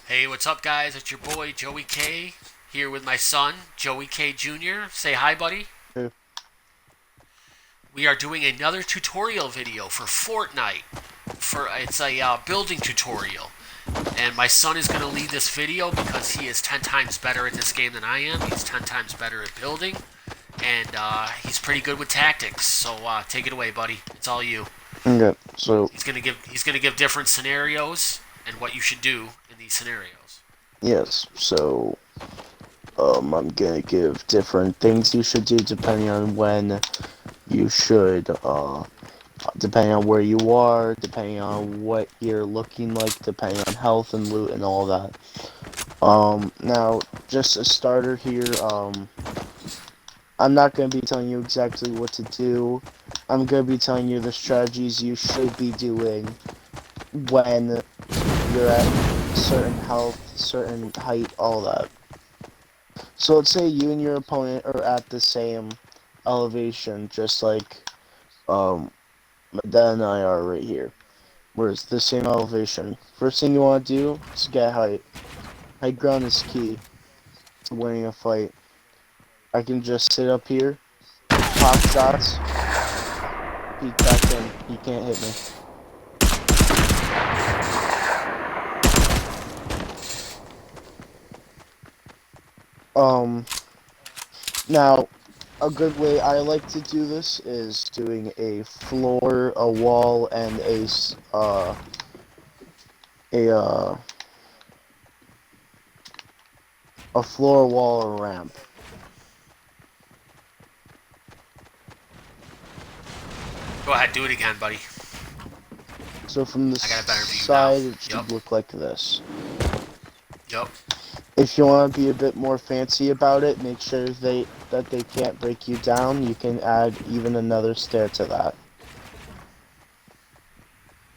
Hey, what's up, guys? It's your boy Joey K here with my son Joey K Jr. Say hi, buddy. Uh, We are doing another tutorial video for Fortnite. It's a building tutorial, and my son is going to lead this video because he is 10 times better at this game than I am. He's 10 times better at building, and he's pretty good with tactics. So take it away, buddy. It's all you. Okay, so He's gonna give different scenarios and what you should do in these scenarios. yes, so I'm gonna give different things you should do depending on when you should, depending on where you are, depending on what you're looking like, depending on health and loot and all that. Now, just a starter here, I'm not gonna be telling you exactly what to do. I'm gonna be telling you the strategies you should be doing when you're at certain health, certain height, all that. So let's say you and your opponent are at the same elevation, just like Dan and I are right here. We're at the same elevation. First thing you want to do is get height. High ground is key to winning a fight. I can just sit up here, pop shots, peek back in. He can't hit me. Um, Now, a good way I like to do this is doing a floor, a wall, and a a floor, wall, or ramp. Go ahead, do it again, buddy. So from the I got a better view now. side, it Yep. should look like this. Yep. If you want to be a bit more fancy about it, make sure that they can't break you down. You can add even another stair to that.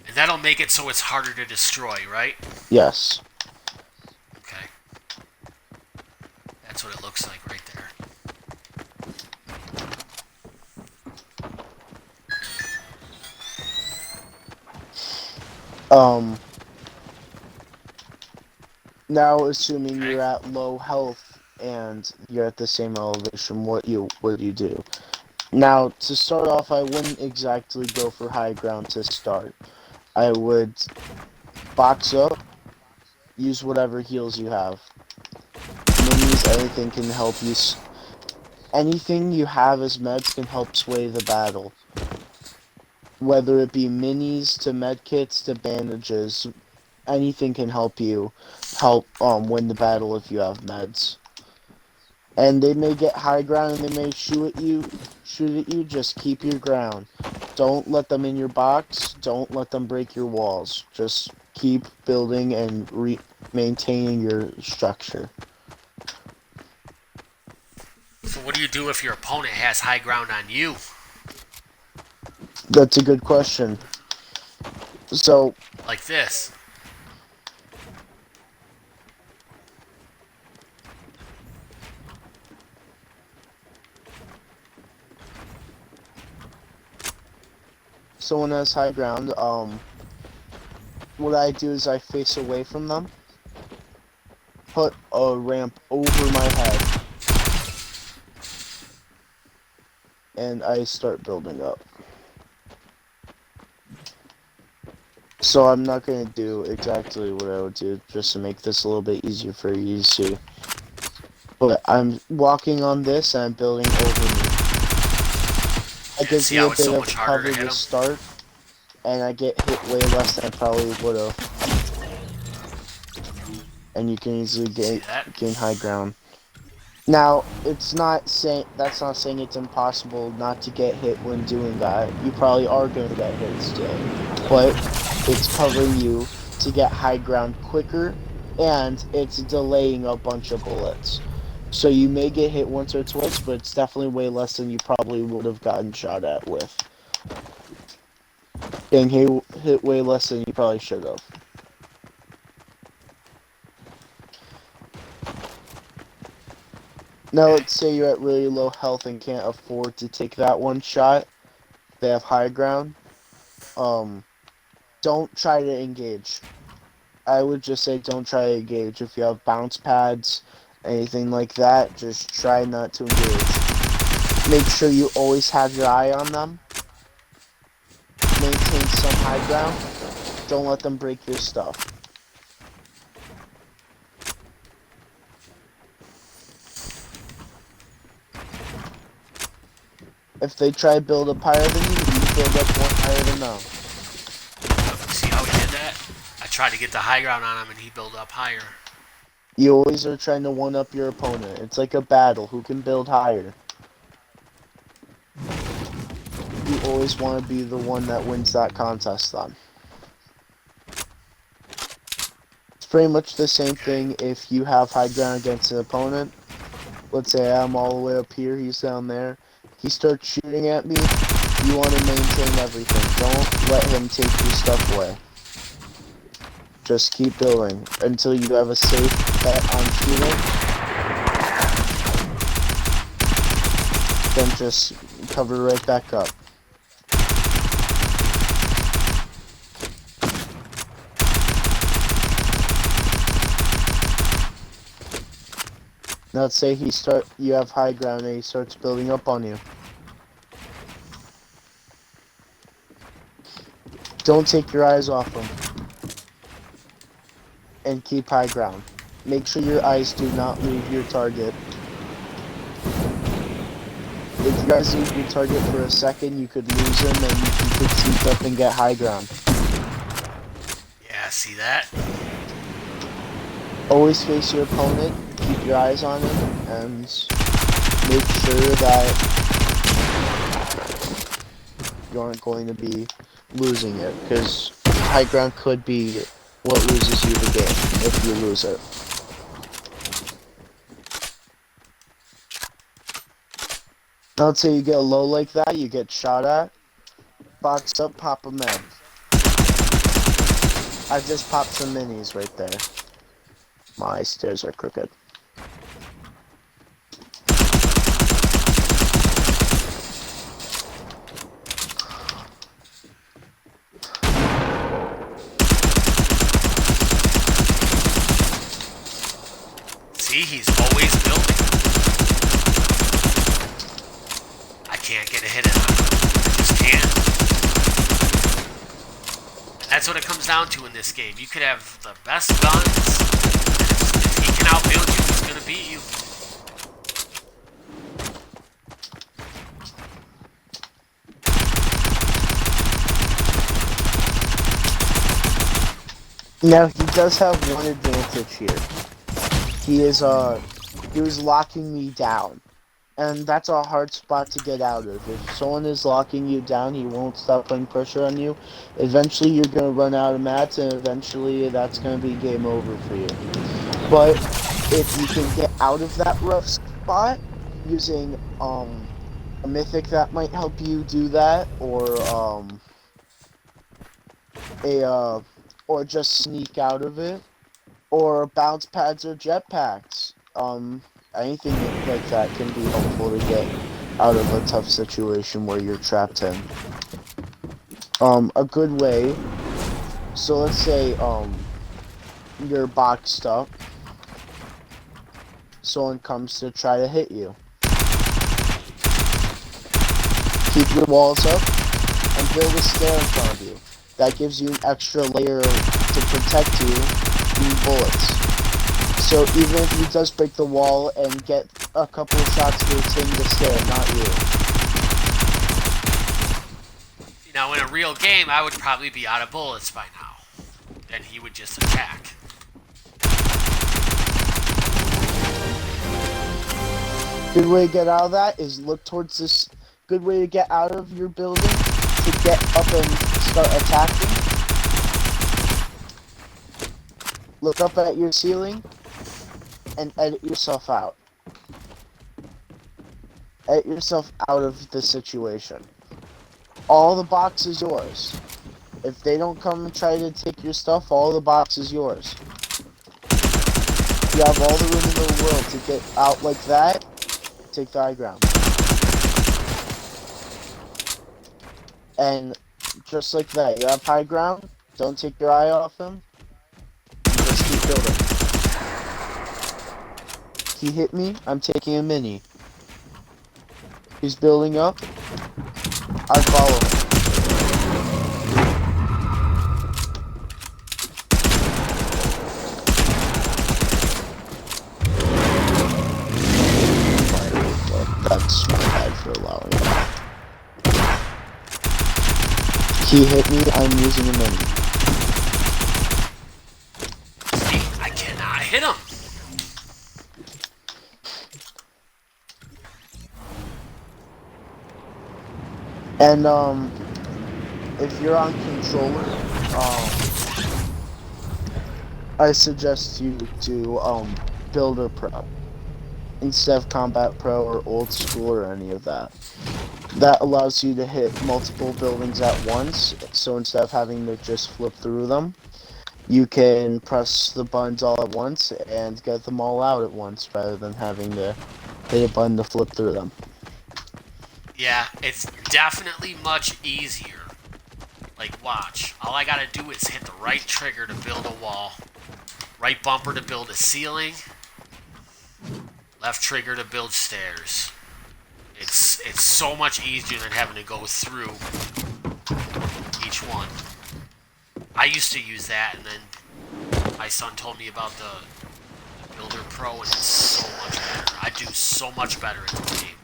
And that'll make it so it's harder to destroy, right? Yes. Okay. That's what it looks like right there. Um. Now, assuming Okay. you're at low health and you're at the same elevation, what do you do? Now, to start off, I wouldn't exactly go for high ground to start. I would box up, use whatever heals you have. Minis, anything can help you. Anything you have as meds can help sway the battle. Whether it be minis to medkits to bandages, anything can help you win the battle if you have meds. And they may get high ground and they may shoot at you, just keep your ground. Don't let them in your box, don't let them break your walls. Just keep building and maintaining your structure. So what do you do if your opponent has high ground on you? That's a good question. So, Like this. someone has high ground, what I do is I face away from them, put a ramp over my head, and I start building up. So I'm not going to do exactly what I would do, just to make this a little bit easier for you to see. But I'm walking on this and I'm building over me. That And gives see me a how it's bit so of much harder cover to hit to him? start, and I get hit way less than I probably would have. And you can easily See that? gain high ground. Now, that's not saying it's impossible not to get hit when doing that. You probably are going to get hit still, but it's covering you to get high ground quicker, and it's delaying a bunch of bullets. So you may get hit once or twice, but it's definitely way less than you probably would have gotten shot at with. Getting hit way less than you probably should have. Now, Okay. let's say you're at really low health and can't afford to take that one shot. They have high ground. Um, don't try to engage. I would just say don't try to engage. If you have bounce pads, anything like that, just try not to engage. Make sure you always have your eye on them. Maintain some high ground. Don't let them break your stuff. If they try to build up higher than you, you build up one higher than them. See how he did that? I tried to get the high ground on him and he built up higher. You always are trying to one-up your opponent. It's like a battle. Who can build higher? You always want to be the one that wins that contest then. It's pretty much the same thing if you have high ground against an opponent. Let's say I'm all the way up here, he's down there. He starts shooting at me. You want to maintain everything. Don't let him take your stuff away. Just keep building until you have a safe bet on shooting. Then just cover right back up. Now let's say you have high ground and he starts building up on you. Don't take your eyes off him. And keep high ground. Make sure your eyes do not leave your target. If you guys leave your target for a second, you could lose him and you could sneak up and get high ground. Yeah, see that? Always face your opponent, keep your eyes on him, and make sure that you aren't going to be losing it, because high ground could be what loses you the game if you lose it. Now let's say you get a low like that, you get shot at, box up, pop a med. I just popped some minis right there. My stairs are crooked. See, he's always building. I can't get a hit in on him. I just can't. And that's what it comes down to in this game. You could have the best guns. If he can outbuild you, he's going to beat you. Now he does have one advantage here. He was locking me down. And that's a hard spot to get out of. If someone is locking you down, he won't stop putting pressure on you. Eventually you're going to run out of mats, and eventually that's going to be game over for you. But if you can get out of that rough spot using a mythic that might help you do that, or just sneak out of it, or bounce pads or jetpacks. Anything like that can be helpful to get out of a tough situation where you're trapped in. A good way, so let's say, you're boxed up, someone comes to try to hit you. Keep your walls up and build a stair in front of you. That gives you an extra layer to protect you from bullets. So even if he does break the wall and get a couple of shots to retain the stair, not you. Now, in a real game, I would probably be out of bullets by now. And he would just attack. Good way to get out of that is look towards this. Good way to get out of your building to get up and start attacking. Look up at your ceiling and edit yourself out. Edit yourself out of the situation. All the box is yours. If they don't come and try to take your stuff, all the box is yours. You have all the room in the world to get out like that. Take the high ground. And just like that, you have high ground. Don't take your eye off him. building. He hit me. I'm taking a mini. He's building up. I follow him. That's my bad for allowing that. He hit me. I'm using a mini. See, I cannot hit him. And if you're on controller, I suggest you to Builder Pro instead of Combat Pro or Old School or any of that. That allows you to hit multiple buildings at once, so instead of having to just flip through them, you can press the buttons all at once and get them all out at once rather than having to hit a button to flip through them. Yeah, it's definitely much easier. Like, watch. All I gotta do is hit the right trigger to build a wall, right bumper to build a ceiling, left trigger to build stairs. It's so much easier than having to go through each one. I used to use that, and then my son told me about the Builder Pro, and it's so much better. I do so much better at the game.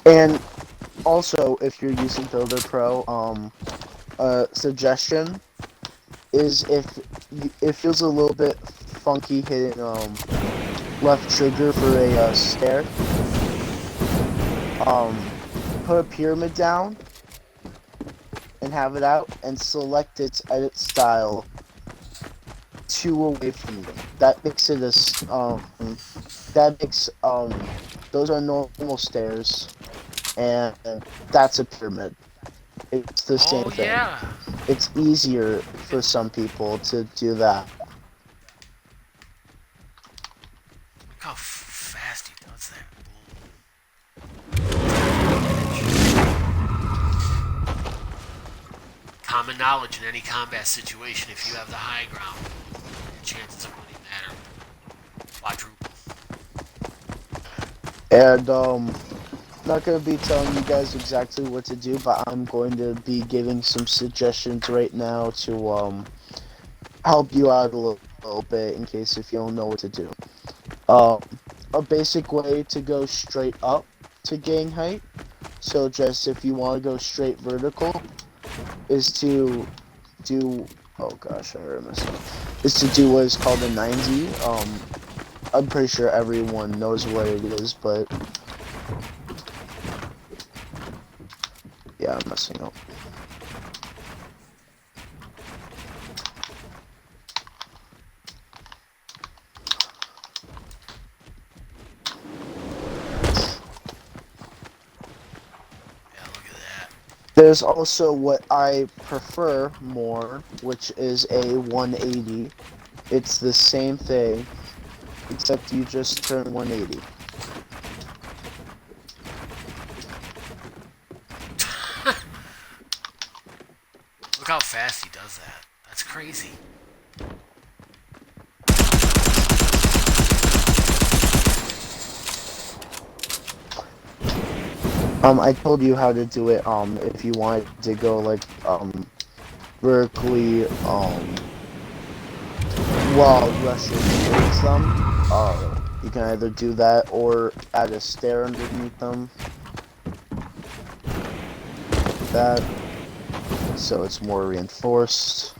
And also, if you're using Builder Pro, a suggestion is if it feels a little bit funky hitting left trigger for a stair, put a pyramid down and have it out and select its edit style 2 away from you. That makes it those are normal stairs, and that's a pyramid. It's the same thing. Yeah. It's easier for some people to do that. Look how fast he does that. Common knowledge in any combat situation, if you have the high ground, your chances of winning that are quadruple. And not going to be telling you guys exactly what to do, but I'm going to be giving some suggestions right now to help you out a little bit in case if you don't know what to do. A basic way to go straight up to gain height, so just if you want to go straight vertical, is to do, oh gosh, I already messed up, is to do what is called a 90. I'm pretty sure everyone knows what it is, but yeah, I'm messing up. There's also what I prefer more, which is a 180. It's the same thing, except you just turn 180. Look how fast he does that. That's crazy. I told you how to do it, if you wanted to go, like, vertically, while rushing towards them. You can either do that or add a stair underneath them. That, so it's more reinforced.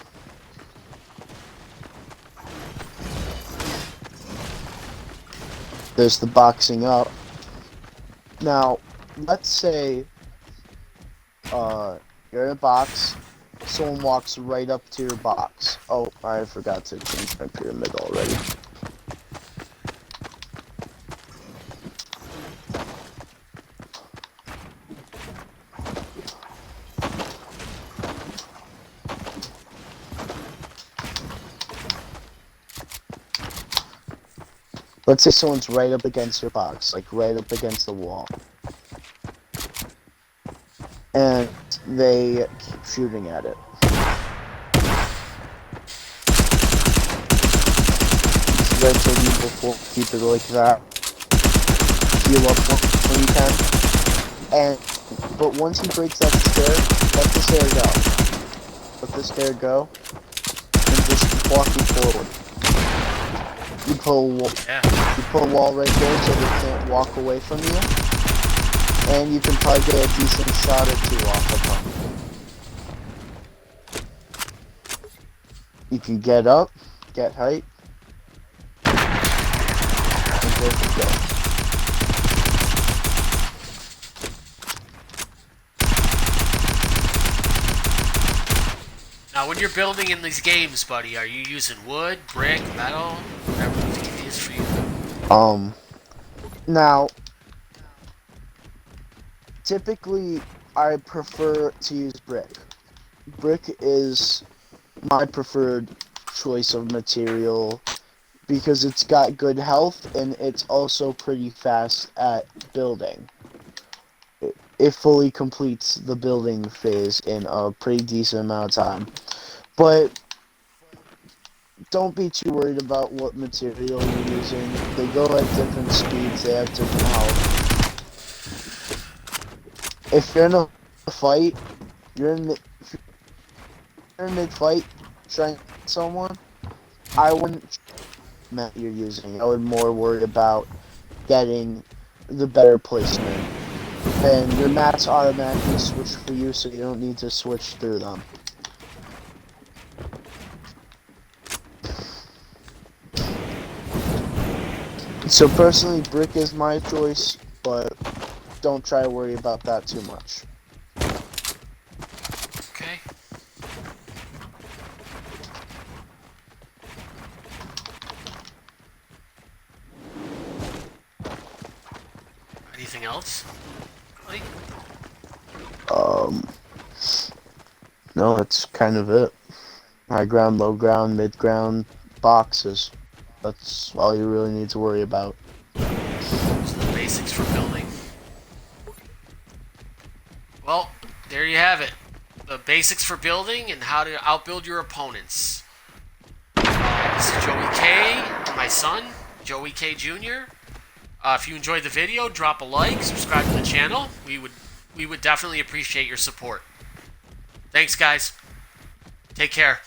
There's the boxing up. Now, let's say you're in a box, someone walks right up to your box. Oh, I forgot to change my pyramid already. Let's say someone's right up against your box, like right up against the wall. And they keep shooting at it. eventually before keep it like that. Heal up when you can. And but once he breaks that stair, let the stair go. Let the stair go and just keep walking forward. Yeah. You put a wall right there so they can't walk away from you. And you can probably get a decent shot or two off of them. You can get up, get height, and go for go. Now, when you're building in these games, buddy, are you using wood, brick, metal, whatever the easiest for you? Now, typically, I prefer to use brick. Brick is my preferred choice of material because it's got good health and it's also pretty fast at building. It fully completes the building phase in a pretty decent amount of time. But don't be too worried about what material you're using. They go at different speeds, they have different health. If you're in a fight, you're in mid-fight trying to hit someone, I wouldn't mat you're using. I would more worry about getting the better placement. And your mats automatically switch for you, so you don't need to switch through them. So personally, brick is my choice, but don't try to worry about that too much. Okay. Anything else? Like, No, that's kind of it. High ground, low ground, mid ground, boxes. That's all you really need to worry about. those are the basics for building. Well, there you have it. The basics for building and how to outbuild your opponents. This is Joey K, and my son, Joey K Jr. If you enjoyed the video, drop a like, subscribe to the channel. We would definitely appreciate your support. Thanks, guys. Take care.